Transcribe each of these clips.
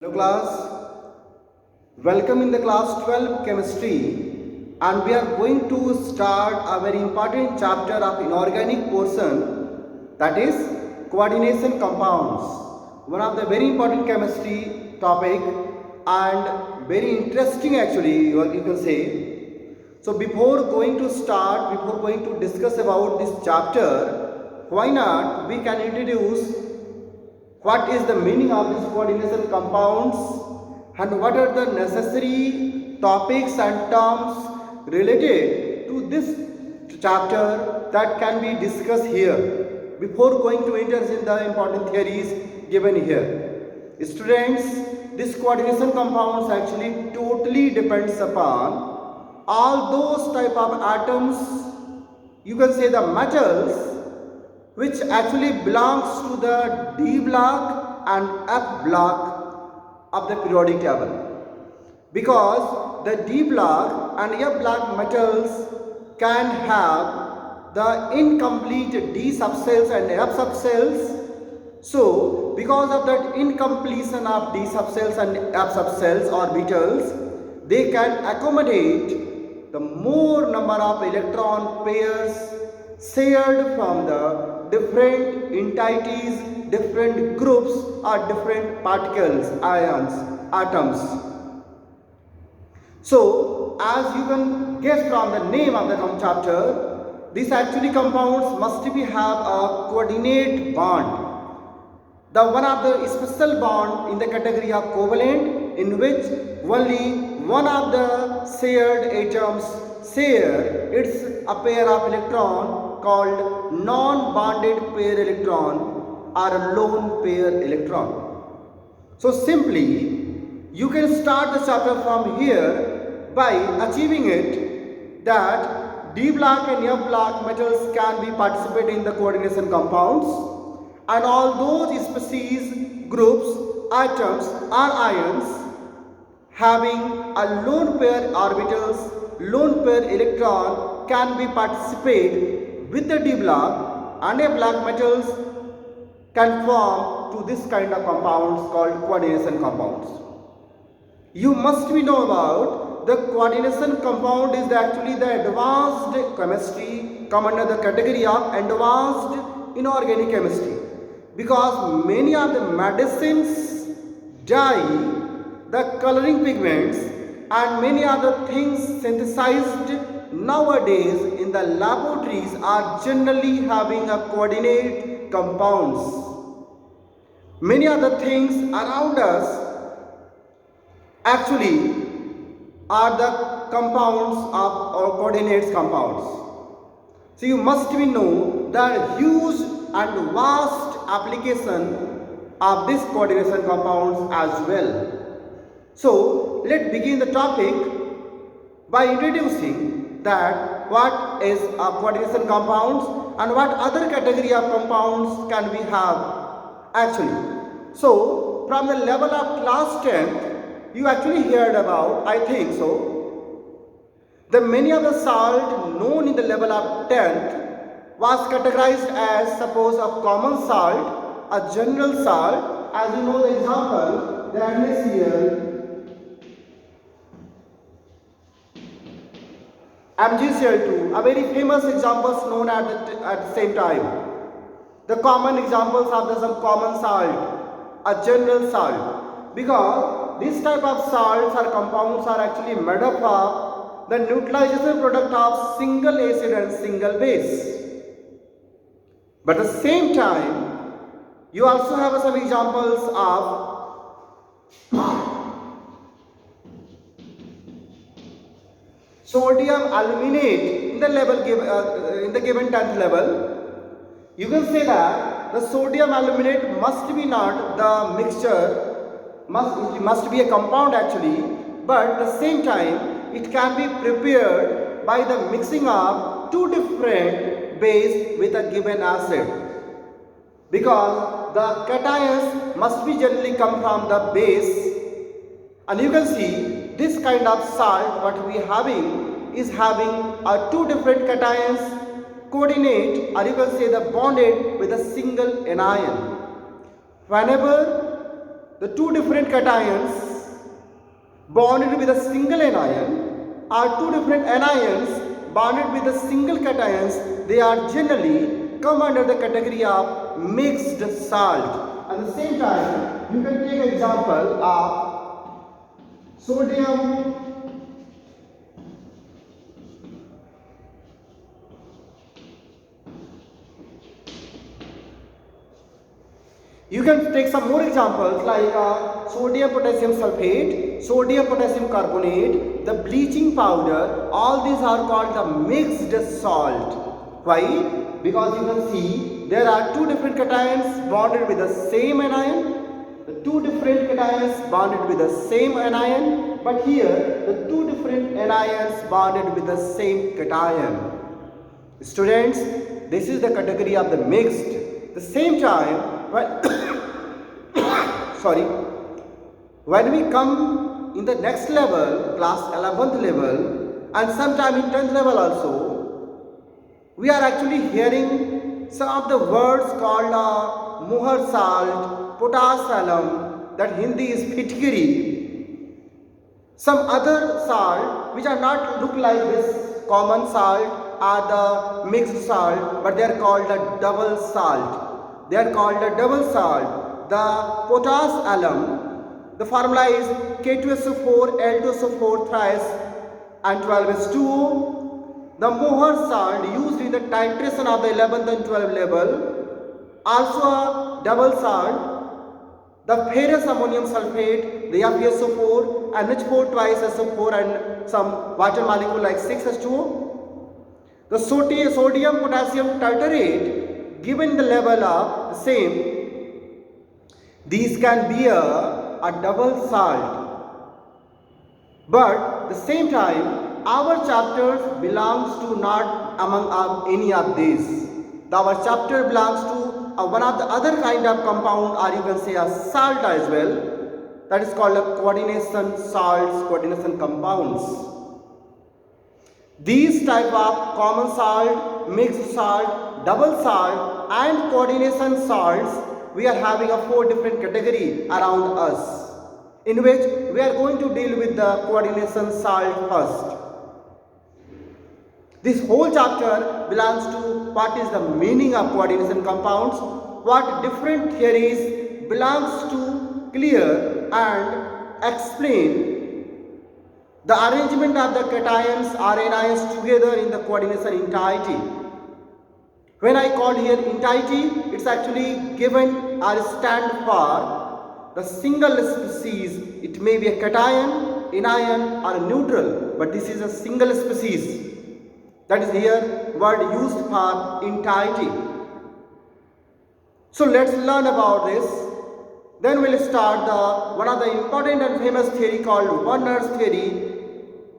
Hello class, welcome in the class 12 chemistry, and we are going to start a very important chapter of inorganic portion, that is coordination compounds. One of the very important chemistry topic and very interesting actually you can say. So before going to start, before going to discuss about this chapter, why not we can introduce what is the meaning of these coordination compounds and what are the necessary topics and terms related to this chapter that can be discussed here before going to enter in the important theories given here. Students, this coordination compounds actually totally depends upon all those type of atoms, you can say the metals, which actually belongs to the D block and F block of the periodic table, because the D block and F block metals can have the incomplete D subcells and F subcells. So because of that incompletion of D subcells and F subcells orbitals, they can accommodate the more number of electron pairs shared from the different entities, different groups or different particles, ions, atoms. So as you can guess from the name of the chapter, these actually compounds must be have a coordinate bond. The one of the special bond in the category of covalent, in which only one of the shared atoms share its a pair of electron called non-bonded pair electron or a lone pair electron. So simply you can start the chapter from here by achieving it that D block and F block metals can be participate in the coordination compounds, and all those species, groups, atoms or ions having a lone pair orbitals, lone pair electron can be participate with the D block, and F block metals can form to this kind of compounds called coordination compounds. You must be know about the coordination compound is actually the advanced chemistry, come under the category of advanced inorganic chemistry, because many of the medicines, dye, the coloring pigments and many other things synthesized nowadays in the laboratories are generally having a coordinate compounds. Many other things around us actually are the compounds of or coordinates compounds. So you must be know the huge and vast application of this coordination compounds as well. So let's begin the topic by introducing that what is a coordination compounds and what other category of compounds can we have actually. So from the level of class 10th, you actually heard about, I think so, the many of the salt known in the level of 10th was categorized as suppose a common salt, a general salt, as you know the example, the NaCl, MgCl2, a very famous examples known at the same time. The common examples of the some common salt, a general salt, because this type of salts or compounds are actually made up of the neutralization product of single acid and single base. But at the same time, you also have some examples of sodium aluminate in the level in the given 10th level. You can say that the sodium aluminate must be not the mixture, must be a compound actually, but at the same time it can be prepared by the mixing of two different base with a given acid, because the cations must be generally come from the base, and you can see this kind of salt what we having is having two different cations coordinate, or you can say the bonded with a single anion. Whenever the two different cations bonded with a single anion or two different anions bonded with a single cations, they are generally come under the category of mixed salt. At the same time, you can take example of sodium You can take some more examples like sodium potassium sulfate, sodium potassium carbonate, the bleaching powder. All these are called the mixed salt. Why? Because you can see there are two different cations bonded with the same anion. The two different cations bonded with the same anion. But here the two different anions bonded with the same cation. Students, this is the category of the mixed. The same time, when we come in the next level, class 11th level, and sometime in 10th level also, we are actually hearing some of the words called mohar salt, potash alum, that Hindi is fitkiri. Some other salt which are not look like this common salt or the mixed salt, but they are called a double salt. They are called a double salt. The potash alum, the formula is K2SO4, L2SO4 thrice and 12S2O. The mohar salt used in the titration of the 11th and 12th level, also a double salt. The ferrous ammonium sulfate, the FeSO4, NH4 twice SO4 and some water molecule like 6H2O. The sodium potassium tartarate, given the level of the same, these can be a double salt. But the same time, our chapters belongs to not among any of these. Our chapter belongs to one of the other kind of compound, or you can say a salt as well. That is called a coordination salts, coordination compounds. These type of common salt, mixed salt, double salt and coordination salts, we are having a 4 different category around us, in which we are going to deal with the coordination salt first. This whole chapter belongs to what is the meaning of coordination compounds, what different theories belongs to clear and explain the arrangement of the cations or anions together in the coordination entirety. When I call here entirety, it's actually given or stand for the single species. It may be a cation, anion or a neutral, but this is a single species. That is here word used for entirety. So let's learn about this. Then we'll start one of the important and famous theory called Werner's theory.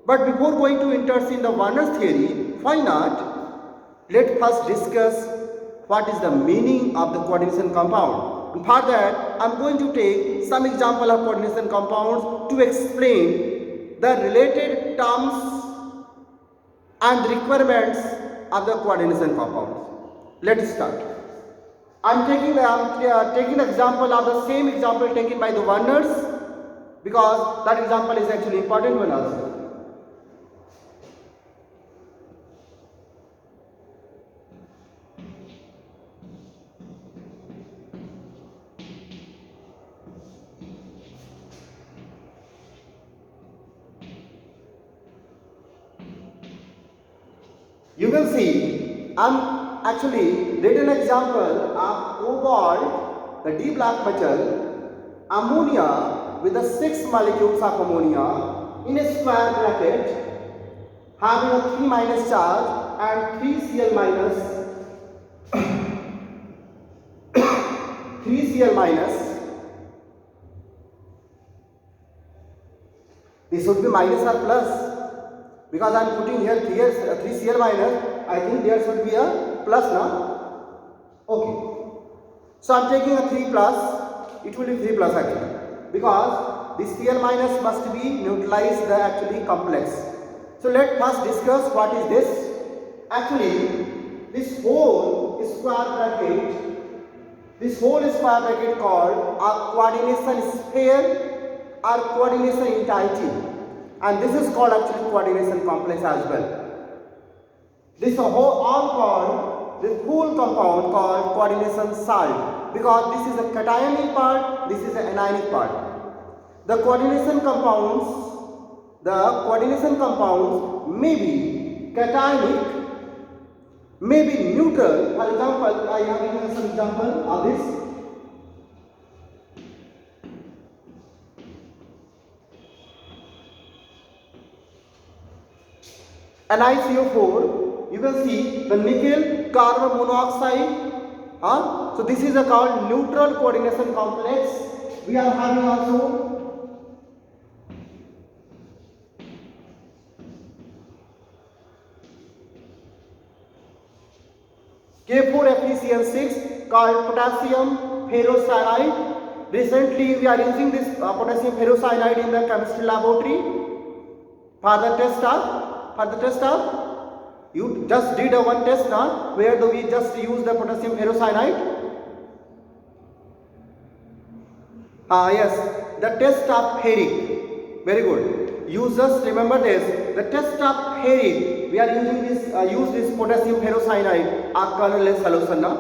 But before going to interest in the Werner's theory, why not? Let's first discuss what is the meaning of the coordination compound. And for that, I am going to take some example of coordination compounds to explain the related terms and requirements of the coordination compounds. Let's start. I am taking the example of the same example taken by the Werner's, because that example is actually important one also. You can see I am actually written an example of cobalt, the D black metal, ammonia with the 6 molecules of ammonia in a square bracket having a 3 minus charge and 3 Cl minus 3 Cl minus. This would be minus or plus. Because I am putting here 3 Cl minus, I think there should be a plus now. Okay. So I am taking a 3 plus, it will be 3 plus actually. Because this Cl minus must be neutralized the actually complex. So let us first discuss what is this. Actually, this whole square bracket this whole square bracket called a coordination sphere or coordination entity, and this is called actually coordination complex as well. This whole compound called coordination salt, because this is a cationic part, this is an anionic part. The coordination compounds may be cationic, may be neutral. For example, I have given some example of this. NiCO4, you can see the nickel carbon monoxide. So this is a called neutral coordination complex. We are having also K4FeCl6 called potassium ferrocyanide. Recently we are using this potassium ferrocyanide in the chemistry laboratory for the test of you just did a one test now where we just use the potassium ferrocyanide. Yes, the test of ferric. Very good. You just remember this. The test of ferric. We are using this use this potassium ferrocyanide a colorless solution now.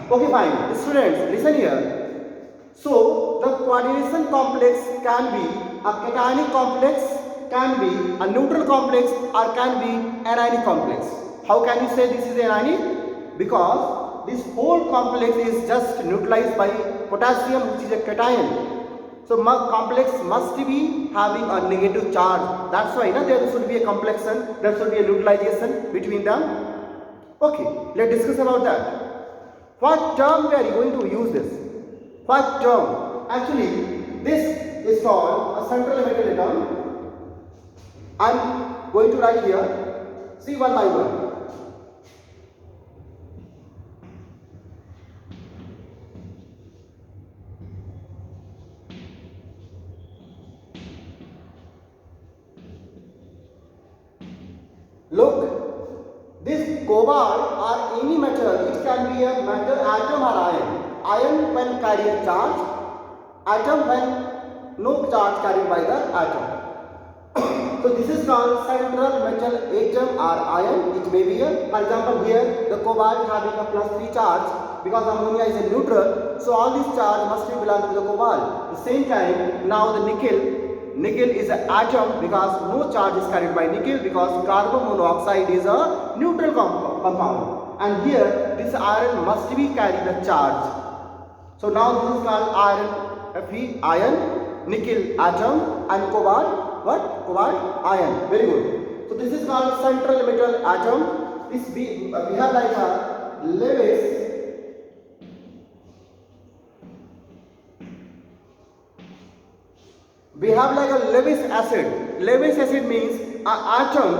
Okay, fine. Students, listen here. So the coordination complex can be a cationic complex, can be a neutral complex, or can be anionic complex. How can you say this is anionic? Because this whole complex is just neutralized by potassium, which is a cation. So complex must be having a negative charge. That's why there should be a complexion, there should be a neutralization between them. Okay, let's discuss about that. What term we are going to use this? What term? Actually, this is called a central metal atom. I am going to write here, see one by one. Look, this cobalt or any metal, it can be a metal atom or ion. Ion when carry a charge, atom when no charge carried by the atom. So this is called central metal atom or ion. It may be a, for example here the cobalt having a +3 charge, because ammonia is a neutral, so all these charge must be belong to the cobalt. At the same time, now the nickel is an atom, because no charge is carried by nickel, because carbon monoxide is a neutral compound, and here this iron must be carry the charge. So now this is called iron, Fe, ion, nickel atom, and cobalt. What? Cobalt ion. Very good. So this is called central metal atom. This we have like a Lewis. We have like a Lewis acid. Lewis acid means an atom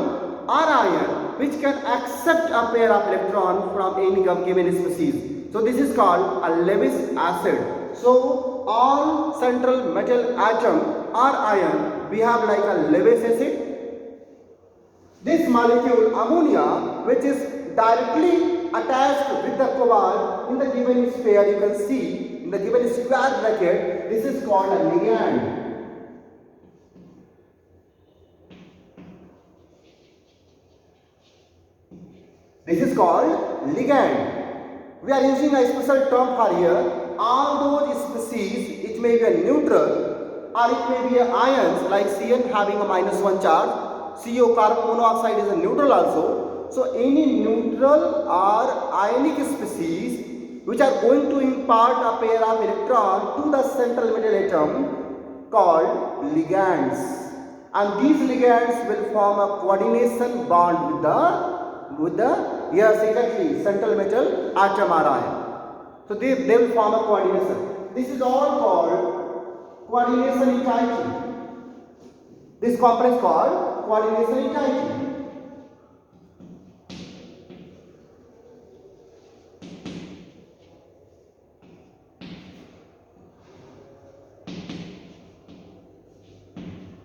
or ion which can accept a pair of electron from any given species. So this is called a Lewis acid. So all central metal atom or ion, we have like a Lewis acid. This molecule ammonia, which is directly attached with the cobalt in the given sphere, you can see in the given square bracket, this is called a ligand. This is called ligand. We are using a special term for here. All those species, it may be a neutral or it may be a ions like Cn having a -1 charge. CO, carbon monoxide, is a neutral also. So any neutral or ionic species which are going to impart a pair of electron to the central metal atom called ligands, and these ligands will form a coordination bond with the yes, exactly, central metal atom or ion. So they will form a coordination. This is all called coordination entity. This complex called coordination entity.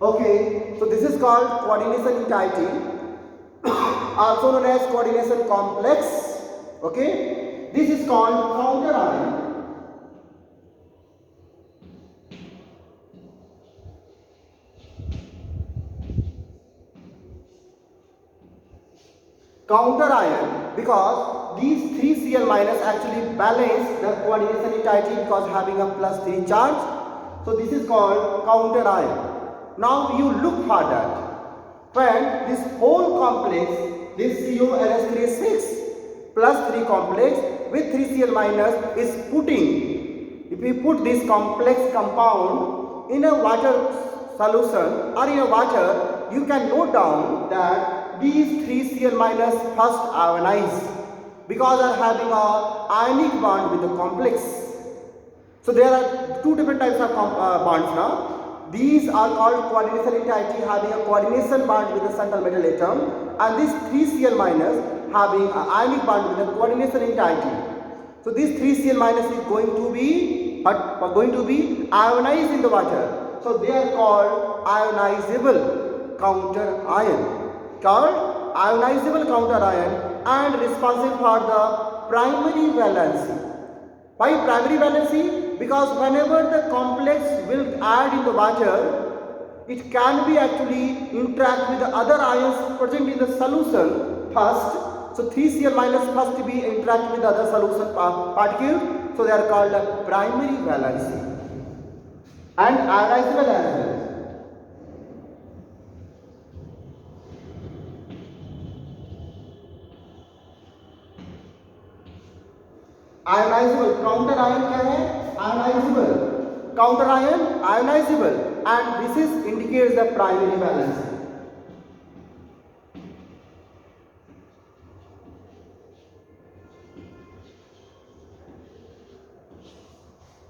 Okay, so this is called coordination entity, also known as coordination complex. Okay, this is called counter ion. counter ion, because these 3 Cl minus actually balance the coordination entirety because having a plus 3 charge. So this is called counter ion. Now you look for that. When this whole complex, this CONH3 plus 3 complex with 3 Cl minus is putting, if we put this complex compound in a water solution or in a water, you can note down that these 3 Cl minus first ionize because they are having a ionic bond with the complex. So there are two different types of bonds now. These are called coordination entirety, having a coordination bond with the central metal atom, and this 3 Cl minus having an ionic bond with the coordination entirety. So this 3 Cl minus is going to be ionized in the water. So they are called ionizable counter ion. Called ionizable counter ion and responsible for the primary valency. Why primary valency? Because whenever the complex will add in the water, it can be actually interact with the other ions present in the solution first. So 3 Cl minus first to be interact with the other solution particle. So they are called a primary valency and ionizable as well. Ionizable counter ion क्या है? Ionizable counter ion ionizable, and this is indicates the primary valency.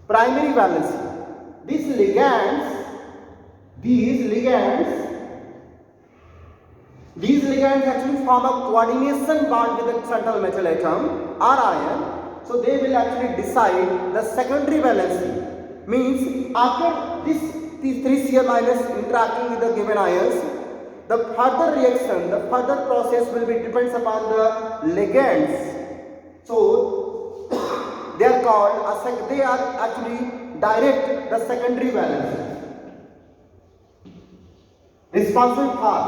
Primary valency. These ligands actually form a coordination bond with the central metal atom or ion. So they will actually decide the secondary valency. Means after these 3 Cl minus interacting with the given ions, the further reaction, the further process will be depends upon the ligands. So they are called they are actually direct the secondary valency. Responsible for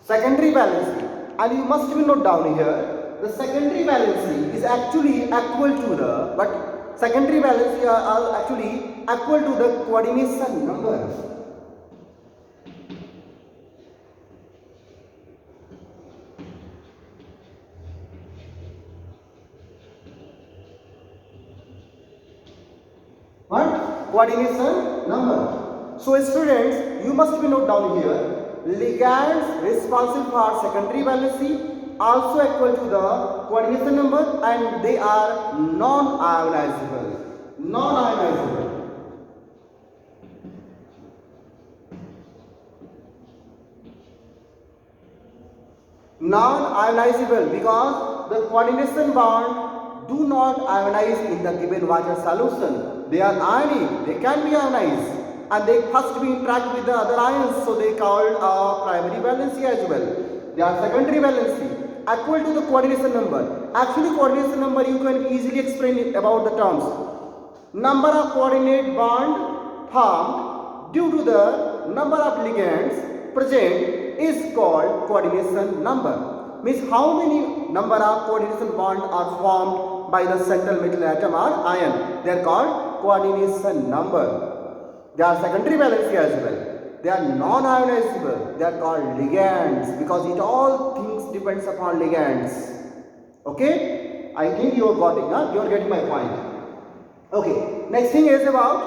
secondary valency, and you must note down here, the secondary valency is actually equal to the, but secondary valency are actually equal to the coordination number. What? Coordination number. So students, you must note down here, ligands responsible for secondary valency also equal to the coordination number, and they are non-ionizable. Non-ionizable because the coordination bond do not ionize in the given water solution. They are ionic, they can be ionized, and they first be interact with the other ions, so they called primary valency as well. They are secondary valency equal to the coordination number. Actually coordination number you can easily explain it about the terms. Number of coordinate bond formed due to the number of ligands present is called coordination number. Means how many number of coordination bonds are formed by the central metal atom or ion. They are called coordination number. They are secondary valency as well. They are non-ionizable. They are called ligands because it all things depends upon ligands. Okay? I think you are getting, you are getting my point. Okay. Next thing is about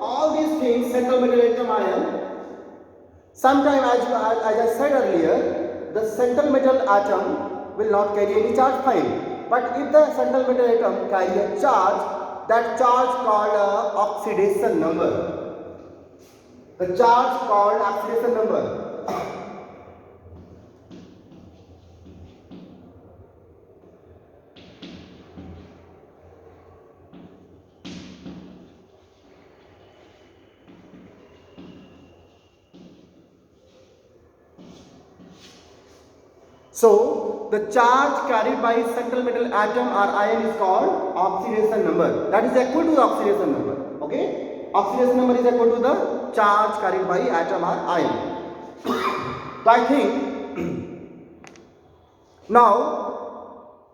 all these things, central metal atom ion. Sometimes, as I said earlier, the central metal atom will not carry any charge, fine. But if the central metal atom carry a charge, that charge called oxidation number. The charge called oxidation number. So, the charge carried by central metal atom or ion is called oxidation number. That is equal to the oxidation number. Okay? oxidation number is equal to the charge carried by atom or ion. So I think now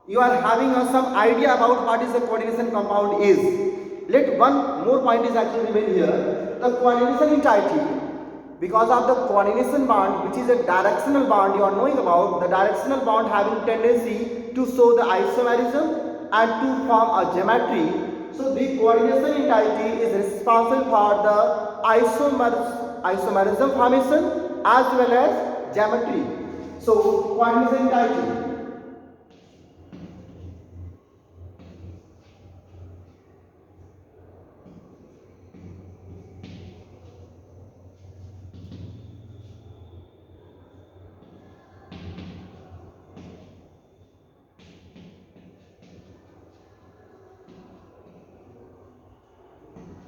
you are having some idea about what is the coordination compound is. Let one more point is actually remain here. The coordination entirety, because of the coordination bond, which is a directional bond, you are knowing about the directional bond having tendency to show the isomerism and to form a geometry. So the coordination entirety is responsible for the isomerism formation as well as geometry. So coordination entirety.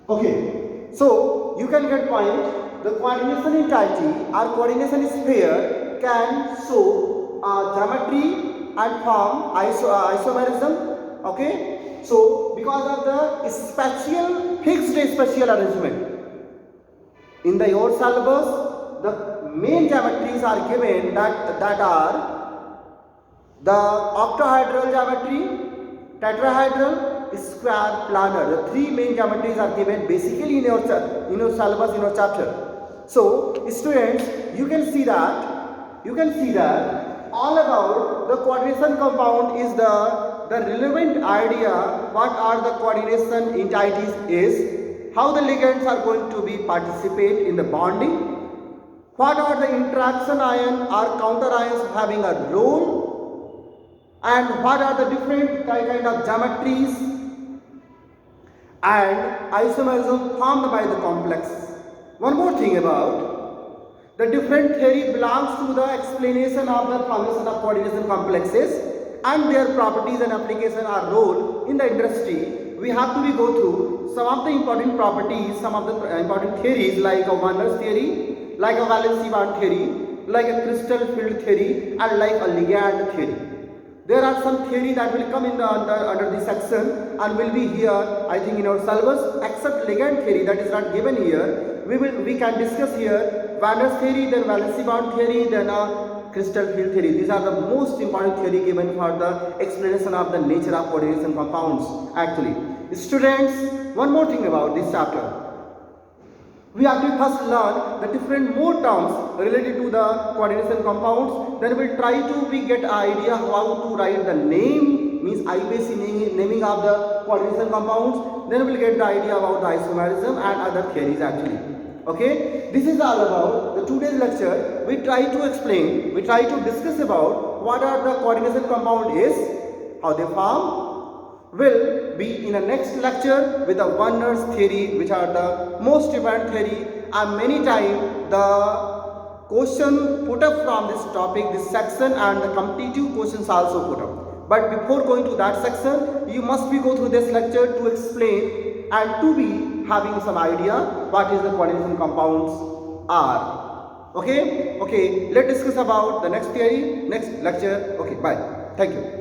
Okay, so you can get point. The coordination entirety or coordination sphere can show geometry and form isomerism. Okay, so because of the fixed spatial arrangement in your syllabus, the main geometries are given that are the octahedral geometry, tetrahedral, square, planar. The three main geometries are given basically in your syllabus, in your chapter. So students, you can see that all about the coordination compound is the relevant idea. What are the coordination entities is, how the ligands are going to be participate in the bonding, what are the interaction ion or counter ions having a role, and what are the different kind of geometries and isomerism formed by the complex. One more thing about the different theory belongs to the explanation of the formation of coordination complexes and their properties and application or role in the industry. We have to go through some of the important properties, some of the important theories like a Werner's theory, like a valency bond theory, like a crystal field theory, and like a ligand theory. There are some theory that will come in under this section and will be here, I think, in our syllabus, except ligand theory that is not given here. We can discuss here Werner's theory, then valency bond theory, then crystal field theory. These are the most important theory given for the explanation of the nature of coordination compounds. Actually, students, one more thing about this chapter. We have to first learn the different more terms related to the coordination compounds. Then we will try to get idea how to write the name, means IUPAC naming of the coordination compounds. Then we will get the idea about the isomerism and other theories actually. Okay, this is all about the today's lecture. We try to explain, we try to discuss about what are the coordination compound is, how they form. Will be in the next lecture with the Werner's theory, which are the most important theory, and many times the question put up from this topic, this section, and the competitive questions also put up. But before going to that section, you must be go through this lecture to explain and to be having some idea what is the coordination compounds are. Okay, let's discuss about the next theory, next lecture. Okay, bye. Thank you.